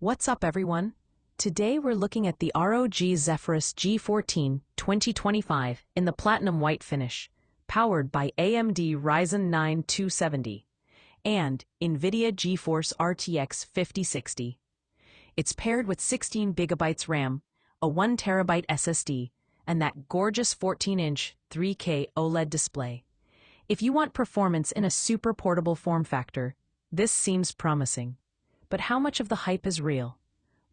What's up, everyone? Today we're looking at the ROG Zephyrus G14 2025 in the platinum white finish, powered by AMD Ryzen 9 270 and NVIDIA GeForce RTX 5060. It's paired with 16GB RAM, a 1TB SSD, and that gorgeous 14-inch 3K OLED display. If you want performance in a super portable form factor, this seems promising. But how much of the hype is real?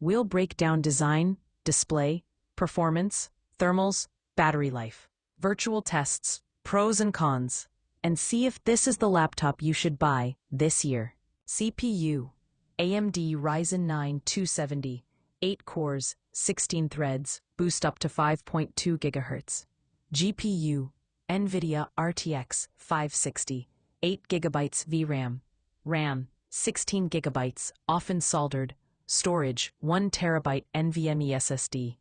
We'll break down design, display, performance, thermals, battery life, virtual tests, pros and cons, and see if this is the laptop you should buy this year. CPU: AMD Ryzen 9 270, 8 cores, 16 threads, boost up to 5.2 GHz. GPU: NVIDIA RTX 560, 8GB VRAM. RAM: 16GB, often soldered. Storage: 1TB NVMe SSD.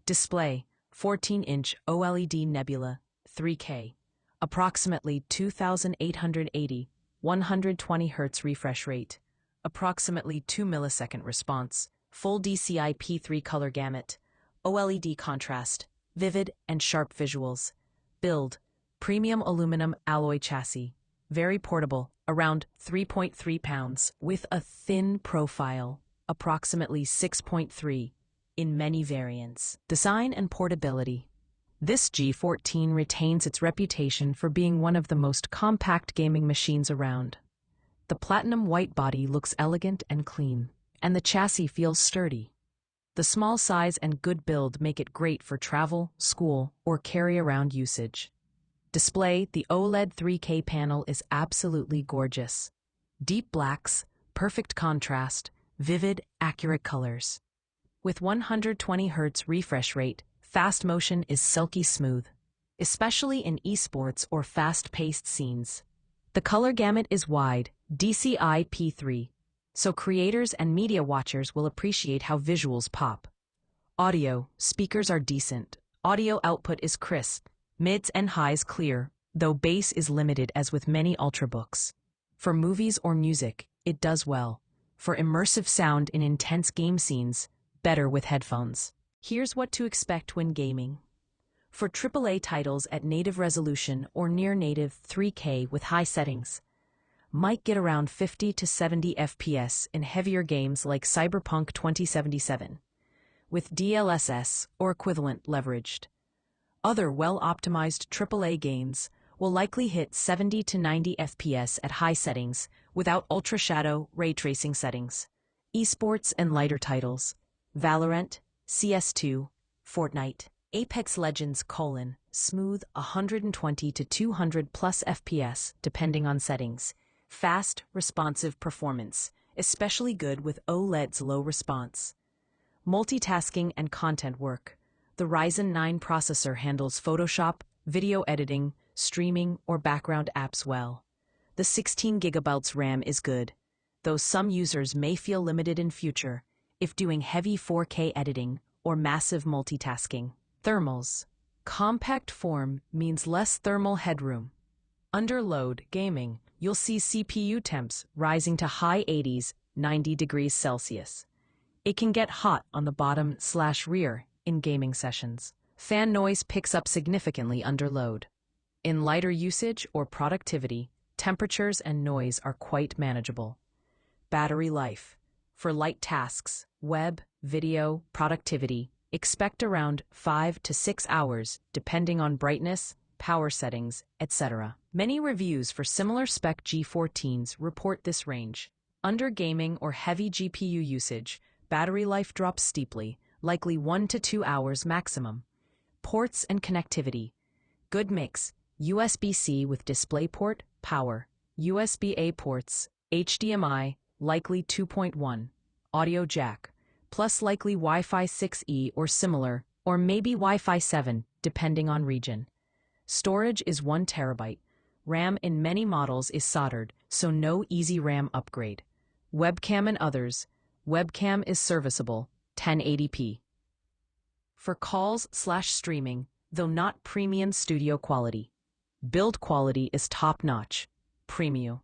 Display: 14-inch OLED Nebula 3K. Approximately 2880, 120Hz refresh rate. Approximately 2 millisecond response. Full DCI P3 color gamut. OLED contrast. Vivid and sharp visuals. Build: premium aluminum alloy chassis. Very portable, around 3.3 pounds, with a thin profile, approximately 6.3, in many variants. Design and portability. This G14 retains its reputation for being one of the most compact gaming machines around. The platinum white body looks elegant and clean, and the chassis feels sturdy. The small size and good build make it great for travel, school, or carry-around usage. Display: the OLED 3K panel is absolutely gorgeous. Deep blacks, perfect contrast, vivid, accurate colors. With 120Hz refresh rate, fast motion is silky smooth, especially in esports or fast-paced scenes. The color gamut is wide, DCI P3, so creators and media watchers will appreciate how visuals pop. Audio: speakers are decent. Audio output is crisp. Mids and highs clear, though bass is limited as with many ultrabooks. For movies or music, it does well. For immersive sound in intense game scenes, better with headphones. Here's what to expect when gaming. For AAA titles at native resolution or near native 3K with high settings, might get around 50 to 70 FPS in heavier games like Cyberpunk 2077, with DLSS or equivalent leveraged. Other well-optimized AAA games will likely hit 70 to 90 FPS at high settings without ultra-shadow ray tracing settings. Esports and lighter titles: Valorant, CS2, Fortnite, Apex Legends: smooth 120 to 200 plus FPS depending on settings. Fast, responsive performance, especially good with OLED's low response. Multitasking and content work. The Ryzen 9 processor handles Photoshop, video editing, streaming, or background apps well. The 16GB RAM is good, though some users may feel limited in future if doing heavy 4K editing or massive multitasking. Thermals. Compact form means less thermal headroom. Under load gaming, you'll see CPU temps rising to high 80s, 90 degrees Celsius. It can get hot on the bottom/rear in gaming sessions. Fan noise picks up significantly under load. In lighter usage or productivity, temperatures and noise are quite manageable. Battery life. For light tasks, web, video, productivity, expect around 5 to 6 hours depending on brightness, power settings, etc. Many reviews for similar spec G14s report this range. Under gaming or heavy GPU usage, battery life drops steeply, likely 1 to 2 hours maximum. Ports and connectivity. Good mix: USB-C with DisplayPort, power, USB-A ports, HDMI, likely 2.1, audio jack, plus likely Wi-Fi 6E or similar, or maybe Wi-Fi 7, depending on region. Storage is 1TB. RAM in many models is soldered, so no easy RAM upgrade. Webcam and others. Webcam is serviceable, 1080p. For calls/streaming, though not premium studio quality. Build quality is top-notch. Premium.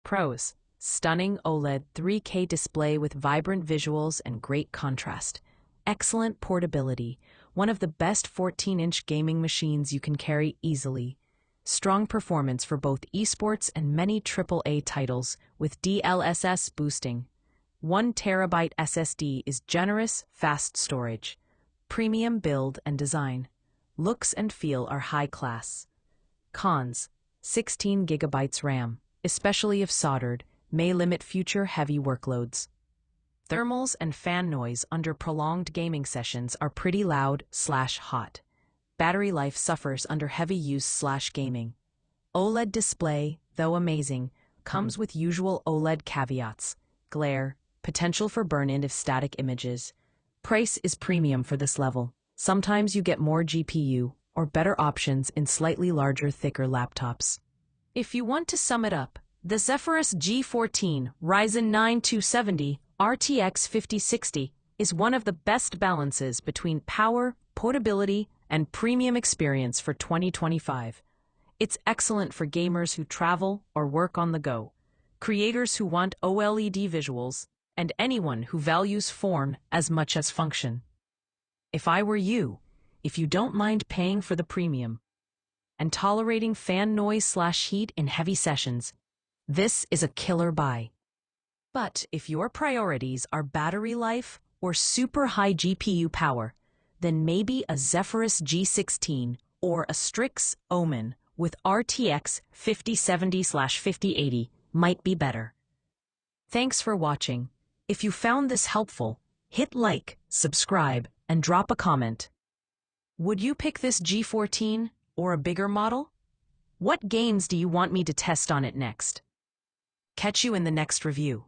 Pros: Stunning OLED 3K display with vibrant visuals and great contrast. Excellent portability, one of the best 14-inch gaming machines you can carry easily. Strong performance for both esports and many AAA titles with DLSS boosting. 1 terabyte SSD is generous, fast storage. Premium build and design. Looks and feel are high class. Cons: 16 gigabytes RAM, especially if soldered, may limit future heavy workloads. Thermals and fan noise under prolonged gaming sessions are pretty loud/hot. Battery life suffers under heavy use/gaming. OLED display, though amazing, comes with usual OLED caveats: glare, potential for burn-in if static images. Price is premium for this level. Sometimes you get more GPU or better options in slightly larger, thicker laptops. If you want to sum it up, the Zephyrus G14 Ryzen 9 270 RTX 5060 is one of the best balances between power, portability, and premium experience for 2025. It's excellent for gamers who travel or work on the go, creators who want OLED visuals, and anyone who values form as much as function. If I were you, if you don't mind paying for the premium and tolerating fan noise/heat in heavy sessions, this is a killer buy. But if your priorities are battery life or super high GPU power, then maybe a Zephyrus G16 or a Strix Omen with RTX 5070/5080 might be better. Thanks for watching. If you found this helpful, hit like, subscribe, and drop a comment. Would you pick this G14 or a bigger model? What games do you want me to test on it next? Catch you in the next review.